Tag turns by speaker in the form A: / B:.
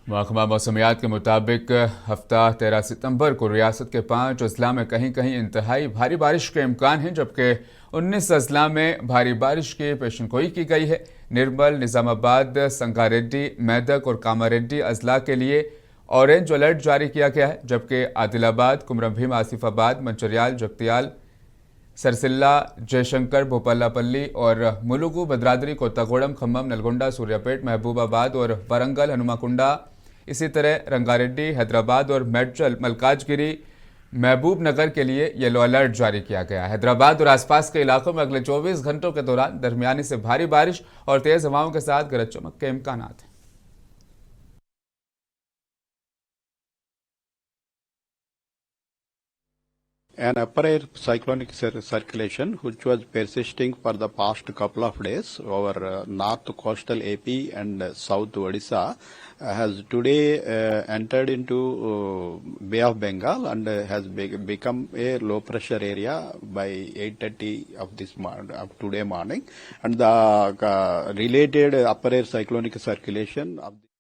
A: महकमा मौसमियात के मुताबिक हफ्ता 13 सितंबर को रियासत के 5 अजला में कहीं कहीं इंतहाई भारी बारिश के इम्कान हैं, जबकि 19 अजला में भारी बारिश की पेशनगोई की गई है। निर्मल, निजामाबाद, संगारेड्डी, मेदक और कामारेड्डी अजला के लिए ऑरेंज अलर्ट जारी किया गया है, जबकि आदिलाबाद, कुमरम भीम आसिफाबाद, मंचरियाल, जगतियाल, सरसिल्ला, जयशंकर, भूपालापल्ली और मुलुगु, भद्राद्री, कोत्तागुडम, खम्मम, नलगोंडा, सूर्यापेट, महबूबाबाद और वरंगल, हनुमाकुंडा, इसी तरह रंगारेड्डी, हैदराबाद और मेडचल, मलकाजगिरी, महबूबनगर के लिए येलो अलर्ट जारी किया गया है। हैदराबाद और आसपास के इलाकों में अगले 24 घंटों के दौरान दरमियानी से भारी बारिश और तेज हवाओं के साथ गरज चमक के इम्कान हैं।
B: An upper air cyclonic circulation, which was persisting for the past couple of days over north coastal AP and south Odisha, has today entered into Bay of Bengal and has become a low pressure area by 8:30 of today morning, and the related upper air cyclonic circulation of